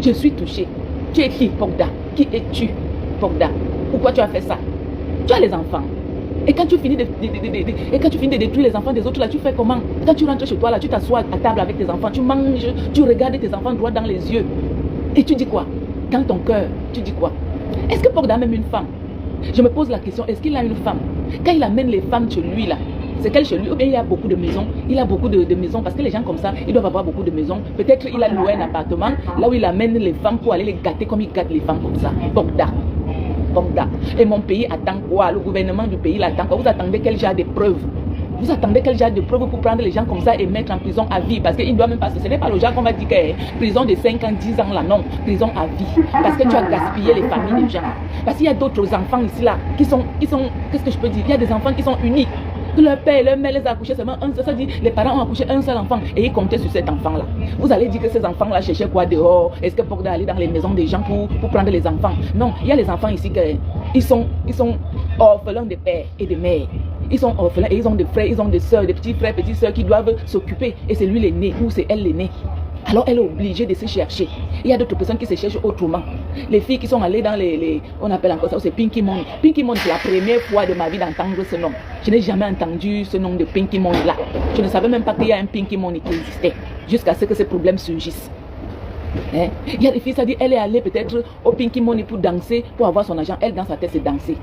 Je suis touchée. Tu es qui, Pogda? Qui es-tu, Pogda? Pourquoi tu as fait ça? Tu as les enfants. Et quand tu finis de détruire les enfants des autres, là, tu fais comment? Quand tu rentres chez toi, là, tu t'assois à table avec tes enfants, tu manges, tu regardes tes enfants droit dans les yeux. Et tu dis quoi? Dans ton cœur, tu dis quoi? Est-ce que Pogda a même une femme? Je me pose la question, est-ce qu'il a une femme? Quand il amène les femmes chez lui, là, c'est quel chez lui? Ou bien il a beaucoup de maisons? Il a beaucoup de maisons, parce que les gens comme ça, ils doivent avoir beaucoup de maisons. Peut-être il a loué un appartement, là où il amène les femmes pour aller les gâter comme il gâte les femmes comme ça. Pogda. Pogda. Et mon pays attend quoi? Le gouvernement du pays l'attend quoi? Vous attendez quel genre de preuves? Vous attendez quel genre de preuves pour prendre les gens comme ça et mettre en prison à vie? Parce qu'il ne doit même pas, ce n'est pas le genre qu'on va dire que prison de 5 ans, 10 ans là, non, prison à vie. Parce que tu as gaspillé les familles des gens. Parce qu'il y a d'autres enfants ici là, qui sont, qu'est-ce que je peux dire? Il y a des enfants qui sont uniques. Que leur père et leur mère les a accouchés seulement un seul, ça dit les parents ont accouché un seul enfant et ils comptaient sur cet enfant là. Vous allez dire que ces enfants là cherchaient quoi dehors? Est-ce que Pogda aller dans les maisons des gens pour prendre les enfants? Non, il y a les enfants ici ils sont orphelins de père et de mère. Ils sont orphelins et ils ont des frères, ils ont des soeurs, des petits frères, petites soeurs qui doivent s'occuper et c'est lui l'aîné ou c'est elle l'aîné. Alors elle est obligée de se chercher. Il y a d'autres personnes qui se cherchent autrement. Les filles qui sont allées dans on appelle encore ça, c'est Pinky Money. Pinky Money, c'est la première fois de ma vie d'entendre ce nom. Je n'ai jamais entendu ce nom de Pinky Money là. Je ne savais même pas qu'il y a un Pinky Money qui existait. Jusqu'à ce que ces problèmes surgissent. Hein? Il y a des filles, ça dit, elle est allée peut-être au Pinky Money pour danser, pour avoir son argent. Elle, dans sa tête, c'est danser.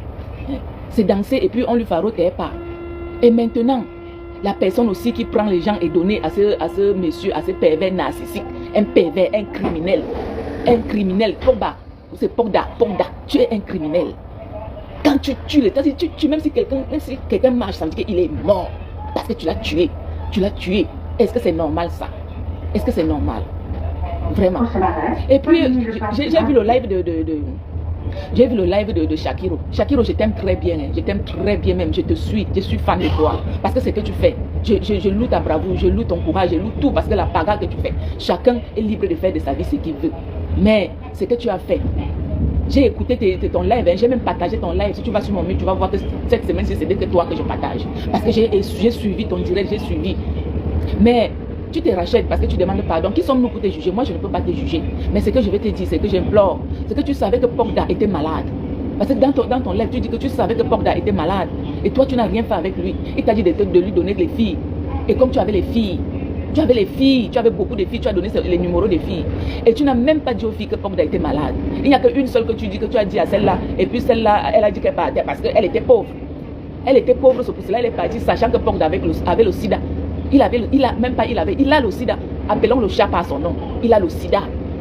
Hein? C'est danser et puis on lui farotait pas. Et maintenant, la personne aussi qui prend les gens et donne à ce monsieur, à ce pervers narcissique, un pervers, un criminel, Pogda, c'est Pogda, tu es un criminel. Quand tu tues les gens, même si quelqu'un marche, ça veut dire qu'il est mort, parce que tu l'as tué, Est-ce que c'est normal ça? Est-ce que c'est normal? Vraiment. Et puis, j'ai vu le live j'ai vu le live de Shakiro. Shakiro, je t'aime très bien, je t'aime très bien même, je suis fan de toi. Parce que ce que tu fais, je loue ta bravoure, je loue ton courage, je loue tout parce que la bagarre que tu fais, chacun est libre de faire de sa vie ce qu'il veut. Mais ce que tu as fait, j'ai écouté ton live, j'ai même partagé ton live. Si tu vas sur mon mur, tu vas voir que cette semaine-ci, c'est que toi que je partage. Parce que j'ai suivi ton direct, j'ai suivi. Mais tu te rachètes parce que tu demandes pardon. Qui sommes-nous pour te juger? Moi, je ne peux pas te juger. Mais ce que je vais te dire, c'est que j'implore, c'est que tu savais que Pogda était malade. Parce que dans ton live, tu dis que tu savais que Pogda était malade. Et toi, tu n'as rien fait avec lui. Il t'a dit de lui donner les filles. Et comme tu avais les filles, tu avais beaucoup de filles, tu as donné les numéros des filles. Et tu n'as même pas dit aux filles que Pogda était malade. Il n'y a qu'une seule que tu dis que tu as dit à celle-là. Et puis celle-là, elle a dit qu'elle partait parce qu'elle était pauvre. Elle était pauvre, c'est pour cela qu'elle est partie, sachant que Pogda avait le sida. Il a le sida. Appelons le chat par son nom. Il a le sida.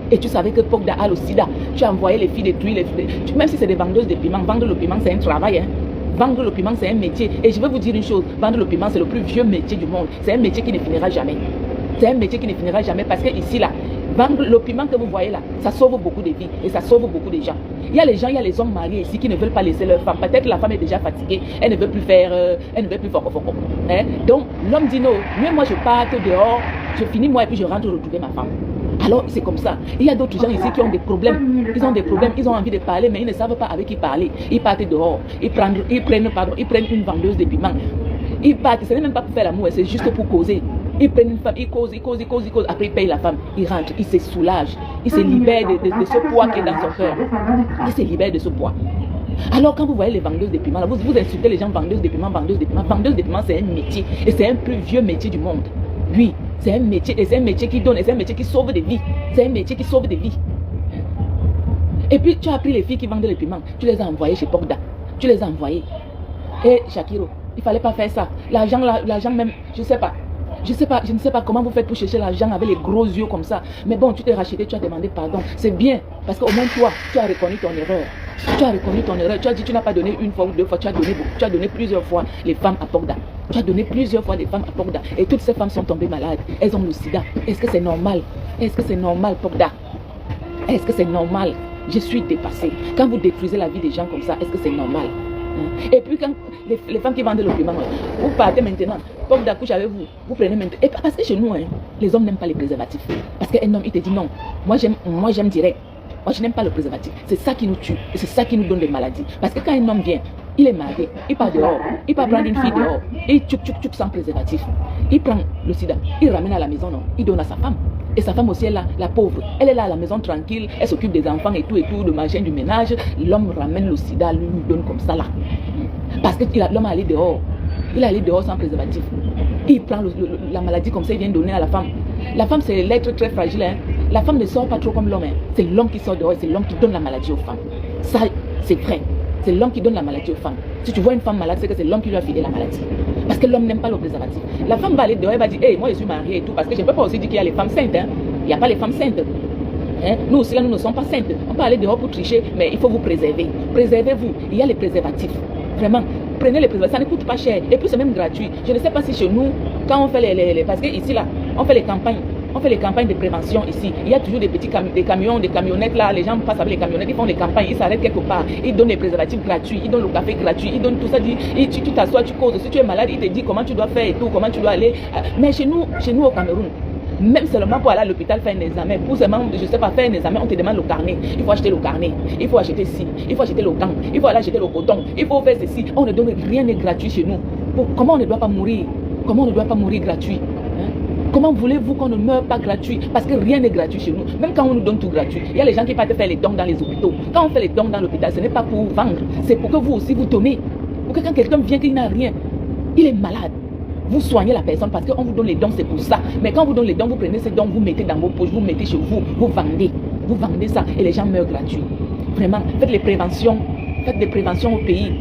Et tu savais que Pogda a le sida. Tu as envoyé les filles détruire les filles. Même si c'est des vendeuses de piment, vendre le piment, c'est un travail. Hein. Vendre le piment, c'est un métier. Et je vais vous dire une chose, vendre le piment, c'est le plus vieux métier du monde. C'est un métier qui ne finira jamais. C'est un métier qui ne finira jamais parce que ici, là, vendre le piment que vous voyez là, ça sauve beaucoup de vies et ça sauve beaucoup de gens. Il y a les gens, il y a les hommes mariés ici qui ne veulent pas laisser leur femme. Peut-être que la femme est déjà fatiguée, elle ne veut plus faire, elle ne veut plus foco. Hein? Donc l'homme dit non, moi je parte dehors, je finis moi et puis je rentre retrouver ma femme. Alors c'est comme ça. Il y a d'autres gens ici qui ont des problèmes, ils ont envie de parler mais ils ne savent pas avec qui parler. Ils partent dehors, ils prennent une vendeuse de piment. Ils partent, ce n'est même pas pour faire l'amour, c'est juste pour causer. Ils prennent une femme, ils causent. Après, ils payent la femme. Ils rentrent, ils se soulagent. Ils se libèrent de ce poids qui est dans son cœur. Ils se libèrent de ce poids. Alors, quand vous voyez les vendeuses de piment, là, vous insultez les gens vendeuses de piment. Vendeuses de piment, c'est un métier. Et c'est un plus vieux métier du monde. Oui, c'est un métier. Et c'est un métier qui donne. Et c'est un métier qui sauve des vies. C'est un métier qui sauve des vies. Et puis, tu as pris les filles qui vendent les piments. Tu les as envoyées chez Pogda. Tu les as envoyées. Et Shakiro, il ne fallait pas faire ça. L'argent même, je ne sais pas. Je ne sais pas comment vous faites pour chercher l'argent avec les gros yeux comme ça. Mais bon, tu t'es racheté, tu as demandé pardon. C'est bien, parce qu'au moins toi, tu as reconnu ton erreur. Tu as dit tu n'as pas donné une fois ou deux fois, tu as donné plusieurs fois les femmes à Pogda. Tu as donné plusieurs fois les femmes à Pogda. Et toutes ces femmes sont tombées malades. Elles ont le sida. Est-ce que c'est normal? Est-ce que c'est normal, Pogda? Est-ce que c'est normal? Je suis dépassée. Quand vous détruisez la vie des gens comme ça, est-ce que c'est normal? Et puis quand les femmes qui vendent le piment, vous partez maintenant, Pogda couche avec vous, vous prenez maintenant. Et parce que chez nous, les hommes n'aiment pas les préservatifs. Parce qu'un homme, il te dit non, moi j'aime direct. Moi je n'aime pas le préservatif. C'est ça qui nous tue. Et c'est ça qui nous donne des maladies. Parce que quand un homme vient, Il est marié, il part dehors, il part prendre une fille dehors, et tchouk sans préservatif. Il prend le sida, il ramène à la maison, non, il donne à sa femme. Et sa femme aussi est là, la pauvre. Elle est là à la maison tranquille, elle s'occupe des enfants et tout, de machin, du ménage. L'homme ramène le sida, lui donne comme ça là. Parce que l'homme est allé dehors. Il est allé dehors sans préservatif. Il prend la maladie comme ça, il vient donner à la femme. La femme, c'est l'être très fragile. Hein. La femme ne sort pas trop comme l'homme. Hein. C'est l'homme qui sort dehors et c'est l'homme qui donne la maladie aux femmes. Ça, c'est vrai. C'est l'homme qui donne la maladie aux femmes. Si tu vois une femme malade, c'est que c'est l'homme qui lui a filé la maladie. Parce que l'homme n'aime pas le préservatif. La femme va aller dehors, elle va dire, hey, moi je suis mariée et tout. Parce que je ne peux pas aussi dire qu'il y a les femmes saintes. Hein. Il n'y a pas les femmes saintes. Hein? Nous aussi, là, nous ne sommes pas saintes. On peut aller dehors pour tricher, mais il faut vous préserver. Préservez-vous. Il y a les préservatifs. Vraiment, prenez les préservatifs. Ça ne coûte pas cher. Et puis, c'est même gratuit. Je ne sais pas si chez nous, quand on fait parce que ici, là, on fait les campagnes. On fait les campagnes de prévention ici. Il y a toujours des petits camions, des camionnettes là. Les gens passent avec les camionnettes, ils font les campagnes, ils s'arrêtent quelque part. Ils donnent les préservatifs gratuits, ils donnent le café gratuit, ils donnent tout ça. Tu t'assois, tu causes. Si tu es malade, ils te disent comment tu dois faire et tout, comment tu dois aller. Mais chez nous au Cameroun, même seulement pour aller à l'hôpital faire un examen, pour seulement, je ne sais pas, faire un examen, on te demande le carnet. Il faut acheter le carnet, il faut acheter ci, il faut acheter le gant, il faut aller acheter le coton, il faut faire ceci. On ne donne rien de gratuit chez nous. Comment on ne doit pas mourir? Comment on ne doit pas mourir gratuit? Comment voulez-vous qu'on ne meure pas gratuit? Parce que rien n'est gratuit chez nous. Même quand on nous donne tout gratuit, il y a les gens qui partent faire les dons dans les hôpitaux. Quand on fait les dons dans l'hôpital, ce n'est pas pour vendre. C'est pour que vous aussi vous donnez. Pour que quand quelqu'un vient qu'il n'a rien, il est malade, vous soignez la personne parce qu'on vous donne les dons, c'est pour ça. Mais quand on vous donne les dons, vous prenez ces dons, vous mettez dans vos poches, vous mettez chez vous, vous vendez. Vous vendez ça et les gens meurent gratuits. Vraiment, faites des préventions au pays.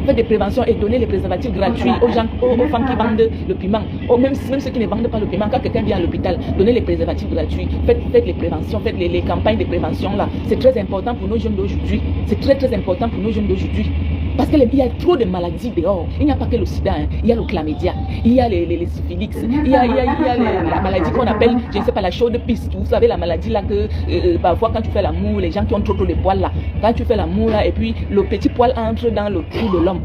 Faites des préventions et donnez les préservatifs gratuits aux gens, aux femmes qui vendent le piment. Même ceux qui ne vendent pas le piment, quand quelqu'un vient à l'hôpital, donnez les préservatifs gratuits. Faites les préventions, faites les campagnes de prévention là. C'est très important pour nos jeunes d'aujourd'hui. C'est très très important pour nos jeunes d'aujourd'hui. Parce qu'il y a trop de maladies dehors. Il n'y a pas que le sida, hein. Il y a le chlamydia, il y a les syphilis, il y a la maladie qu'on appelle, je ne sais pas, la chaude pisse. Vous savez, la maladie là que parfois quand tu fais l'amour, les gens qui ont trop de poils là, quand tu fais l'amour là, et puis le petit poil entre dans le trou de l'homme.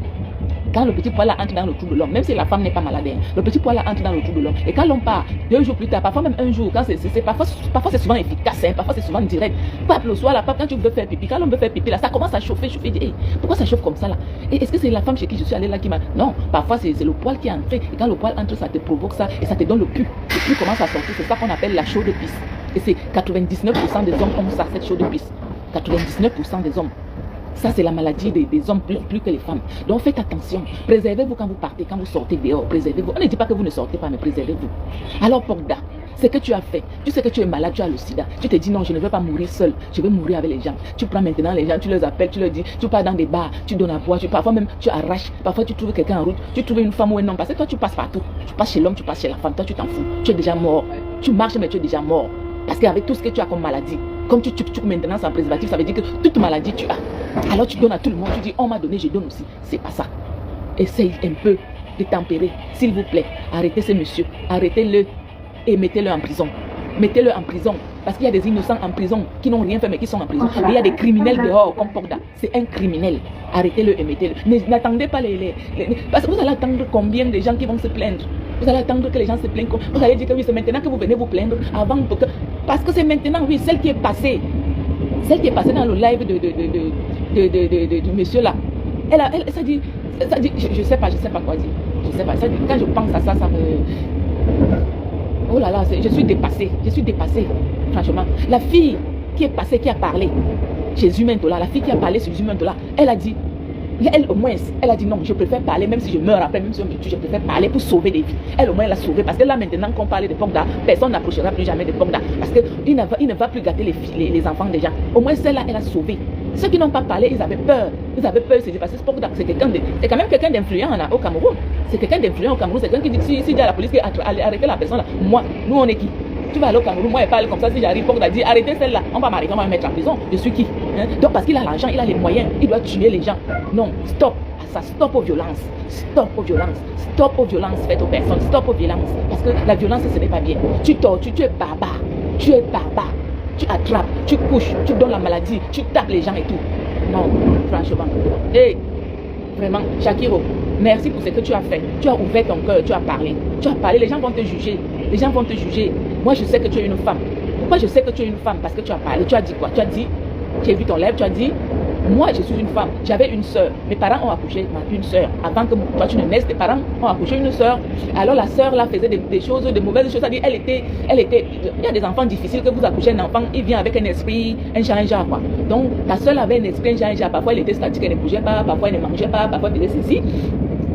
Quand le petit poil là entre dans le trou de l'homme, même si la femme n'est pas malade, hein, le petit poil là entre dans le trou de l'homme. Et quand l'homme part, 2 jours plus tard, parfois même un jour, quand parfois c'est souvent efficace, hein, parfois c'est souvent direct. Pape, le soir là, pape, quand tu veux faire pipi, quand l'homme veut faire pipi là, ça commence à chauffer, dit, hey, pourquoi ça chauffe comme ça là? Et est-ce que c'est la femme chez qui je suis allée là qui m'a... Non, parfois c'est le poil qui est entré. Et quand le poil entre, ça te provoque ça et ça te donne le cul. Le cul commence à sortir, c'est ça qu'on appelle la chaude pisse. Et c'est 99% des hommes ont ça, cette chaude pisse. 99% des hommes. Ça, c'est la maladie des hommes plus que les femmes. Donc, faites attention. Préservez-vous quand vous partez, quand vous sortez dehors. Préservez-vous. On ne dit pas que vous ne sortez pas, mais préservez-vous. Alors, Pogda, ce que tu as fait, tu sais que tu es malade, tu as le sida. Tu te dis non, je ne veux pas mourir seul. Je veux mourir avec les gens. Tu prends maintenant les gens, tu les appelles, tu leur dis, tu pars dans des bars, tu donnes à boire. Parfois même, tu arraches. Parfois, tu trouves quelqu'un en route. Tu trouves une femme ou un homme. Parce que toi, tu passes partout. Tu passes chez l'homme, tu passes chez la femme. Toi, tu t'en fous. Tu es déjà mort. Tu marches, mais tu es déjà mort. Parce qu'avec tout ce que tu as comme maladie, comme tu maintenant sans préservatif, ça veut dire que toute maladie tu as. Alors tu donnes à tout le monde, tu dis on m'a donné, je donne aussi. C'est pas ça. Essaye un peu de tempérer, s'il vous plaît. Arrêtez ce monsieur, arrêtez-le et mettez-le en prison. Mettez-le en prison. Parce qu'il y a des innocents en prison qui n'ont rien fait mais qui sont en prison. Et il y a des criminels dehors comme Pogda. C'est un criminel. Arrêtez-le et mettez-le. N'attendez pas parce que vous allez attendre combien de gens qui vont se plaindre. Vous allez attendre que les gens se plaignent. Vous allez dire que oui, c'est maintenant que vous venez vous plaindre avant que... Parce que c'est maintenant, oui, celle qui est passée dans le live de monsieur là, ça dit, je sais pas quoi dire. Je sais pas, ça dit, quand je pense à ça, ça me... Oh là là, je suis dépassée, franchement. La fille qui est passée, qui a parlé chez Zumentola, la fille qui a parlé chez Zumentola, elle a dit, elle au moins, elle a dit non, je préfère parler, même si je meurs après, même si on me tue, je préfère parler pour sauver des vies. Elle au moins, elle a sauvé, parce que là maintenant qu'on parle de Pogda, personne n'approchera plus jamais de Pogda, parce qu'il ne va plus gâter les enfants des gens. Au moins celle-là, elle a sauvé. Ceux qui n'ont pas parlé, ils avaient peur. C'est parce que Pogda, c'est quand même quelqu'un d'influent au Cameroun. C'est quelqu'un d'influent au Cameroun, c'est quelqu'un qui dit, si dit à la police arrêtez la personne là, moi, nous on est qui? Tu vas aller au Cameroun, moi elle parle comme ça, si j'arrive, Pogda dit arrêtez celle-là, on va m'arrêter, on va me mettre en prison. Je suis qui? Donc parce qu'il a l'argent, il a les moyens, il doit tuer les gens. Non, stop à ça, stop aux violences, stop aux violences faites aux personnes, stop aux violences. Parce que la violence ce n'est pas bien. Tu tortures, tu es barbare, tu attrapes, tu couches, tu donnes la maladie, tu tapes les gens et tout. Non, franchement. Et vraiment, Shakiro, merci pour ce que tu as fait. Tu as ouvert ton cœur, tu as parlé, les gens vont te juger. Les gens vont te juger. Moi, je sais que tu es une femme. Pourquoi je sais que tu es une femme? Parce que tu as parlé. Tu as dit quoi? Tu as dit, j'ai vu ton lèvre, tu as dit, Moi, je suis une femme, j'avais une soeur. Mes parents ont accouché une soeur. Avant que toi tu ne naisses, tes parents ont accouché une soeur. Alors la soeur là faisait des choses, de mauvaises choses. C'est-à-dire, il y a des enfants difficiles que vous accouchez un enfant, il vient avec un esprit, un genre quoi. Donc ta soeur avait un esprit, un genre. Parfois elle était statique, elle ne bougeait pas, parfois elle ne mangeait pas, parfois elle faisait ceci.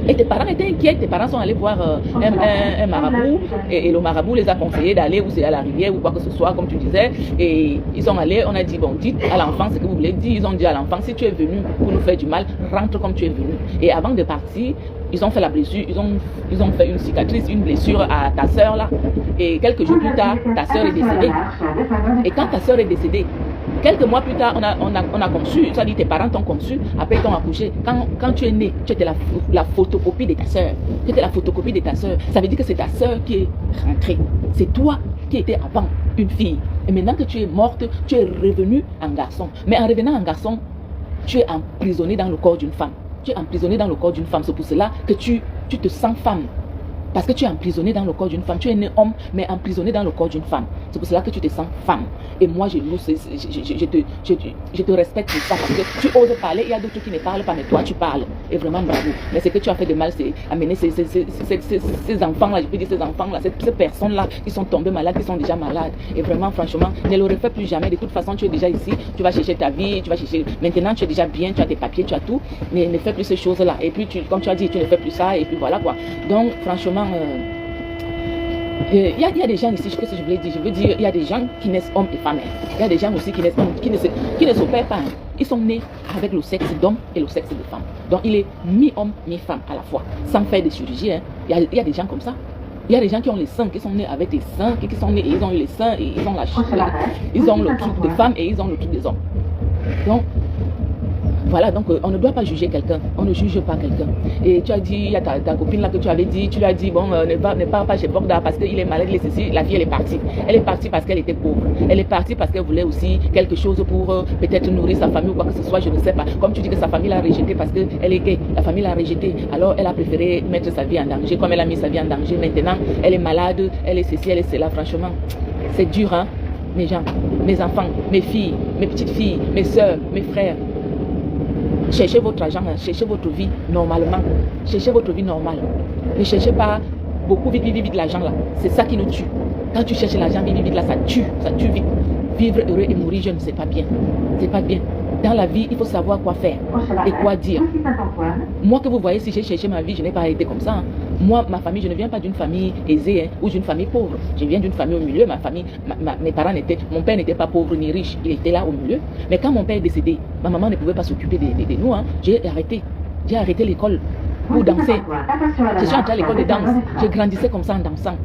Et tes parents étaient inquiets, tes parents sont allés voir un marabout et le marabout les a conseillés d'aller où c'est à la rivière ou quoi que ce soit, comme tu disais. Et ils sont allés, on a dit, bon, dites à l'enfant ce que vous voulez dire. Ils ont dit à l'enfant, si tu es venu pour nous faire du mal, rentre comme tu es venu. Et avant de partir, ils ont fait la blessure, ils ont fait une cicatrice, une blessure à ta soeur là. Et quelques jours plus tard, ta soeur est décédée. Et quand ta soeur est décédée, quelques mois plus tard, on a conçu, ça dit tes parents t'ont conçu, après ils t'ont accouché. Quand tu es né, tu étais la photocopie de ta soeur. Tu étais la photocopie de ta soeur. Ça veut dire que c'est ta soeur qui est rentrée. C'est toi qui étais avant une fille. Et maintenant que tu es morte, tu es revenu en garçon. Mais en revenant en garçon, tu es emprisonné dans le corps d'une femme. Tu es emprisonné dans le corps d'une femme. C'est pour cela que tu te sens femme. Parce que tu es emprisonné dans le corps d'une femme. Tu es né homme, mais emprisonné dans le corps d'une femme. C'est pour cela que tu te sens femme. Et moi, je te respecte pour ça. Parce que tu oses parler. Il y a d'autres qui ne parlent pas, mais toi, tu parles. Et vraiment, bravo. Mais ce que tu as fait de mal, c'est amener ces enfants-là, je peux dire ces enfants-là, ces personnes-là qui sont tombées malades, qui sont déjà malades. Et vraiment, franchement, ne le refais plus jamais. De toute façon, tu es déjà ici. Tu vas chercher ta vie. Tu vas chercher... Maintenant, tu es déjà bien. Tu as tes papiers, tu as tout. Mais ne fais plus ces choses-là. Et puis, comme tu as dit, tu ne fais plus ça. Et puis, voilà quoi. Donc, franchement, il y a des gens ici, qu'est-ce que je voulais dire? Je veux dire, il y a des gens qui naissent hommes et femmes. Il y a des gens aussi qui naissent hommes, qui ne s'opèrent pas. Ils sont nés avec le sexe d'homme et le sexe de femme. Donc il est mi-homme, mi-femme à la fois, sans faire de chirurgie. Il y a des gens comme ça. Il y a des gens qui ont les seins, qui sont nés avec des seins, qui sont nés et ils ont eu les seins et ils ont ils ont le truc de femme et ils ont le truc des hommes. Donc voilà, donc on ne doit pas juger quelqu'un, on ne juge pas quelqu'un. Et tu as dit, il y a ta copine là que tu avais dit, tu lui as dit, bon, ne pars pas chez Borda parce qu'il est malade, il est ceci. La fille, elle est partie. Elle est partie parce qu'elle était pauvre. Elle est partie parce qu'elle voulait aussi quelque chose pour peut-être nourrir sa famille ou quoi que ce soit, je ne sais pas. Comme tu dis que sa famille l'a rejetée parce qu'elle est gay, la famille l'a rejetée. Alors elle a préféré mettre sa vie en danger, comme elle a mis sa vie en danger. Maintenant, elle est malade, elle est ceci, elle est cela. Franchement, c'est dur, hein, mes gens, mes enfants, mes filles, mes petites filles, mes soeurs, mes frères. Cherchez votre argent, cherchez votre vie normalement. Cherchez votre vie normale. Ne cherchez pas beaucoup vite l'argent là. C'est ça qui nous tue. Quand tu cherches l'argent vite là, ça tue vite. Vivre heureux et mourir jeune, c'est pas bien. C'est pas bien. Dans la vie, il faut savoir quoi faire et quoi dire. Moi que vous voyez, si j'ai cherché ma vie, je n'ai pas été comme ça. Hein. Moi, ma famille, je ne viens pas d'une famille aisée hein, ou d'une famille pauvre. Je viens d'une famille au milieu. Ma famille, mes parents n'étaient, mon père n'était pas pauvre ni riche, il était là au milieu. Mais quand mon père est décédé, ma maman ne pouvait pas s'occuper de nous. Hein. J'ai arrêté l'école pour danser. Je suis entrée à l'école de danse. Je grandissais comme ça en dansant.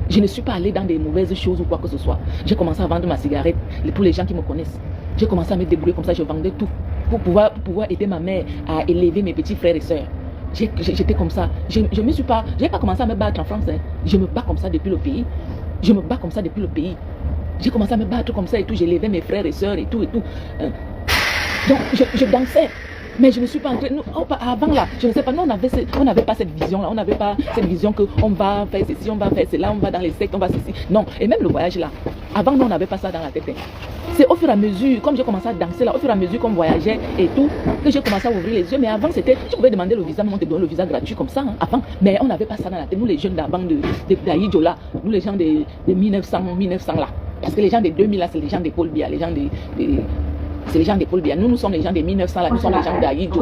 Je ne suis pas allée dans des mauvaises choses ou quoi que ce soit. J'ai commencé à vendre ma cigarette pour les gens qui me connaissent. J'ai commencé à me débrouiller comme ça, je vendais tout pour pouvoir aider ma mère à élever mes petits frères et sœurs. J'étais comme ça. Je n'ai pas commencé à me battre en France. Hein. Je me bats comme ça depuis le pays. Je me bats comme ça depuis le pays. J'ai commencé à me battre comme ça et tout. J'élevais mes frères et sœurs et tout et tout. Donc je dansais. Mais je ne suis pas entrée. Avant là, je ne sais pas, nous on n'avait pas cette vision là. On n'avait pas cette vision qu'on va faire ceci, on va faire cela, on va dans les sectes, on va ceci. Non, et même le voyage là. Avant, nous on n'avait pas ça dans la tête. Hein. C'est au fur et à mesure, comme j'ai commencé à danser là, au fur et à mesure qu'on voyageait et tout, que j'ai commencé à ouvrir les yeux. Mais avant, c'était, tu pouvais demander le visa, mais on te donnait le visa gratuit comme ça, hein, avant. Mais on n'avait pas ça dans la tête. Nous, les jeunes d'avant d'Aïdjo là, nous, les gens de 1900 là. Parce que les gens de 2000 là, c'est les gens de Paul Biya, c'est les gens de Paul Biya. Nous sommes les gens de 1900 là, nous sommes les gens d'Aïdjo.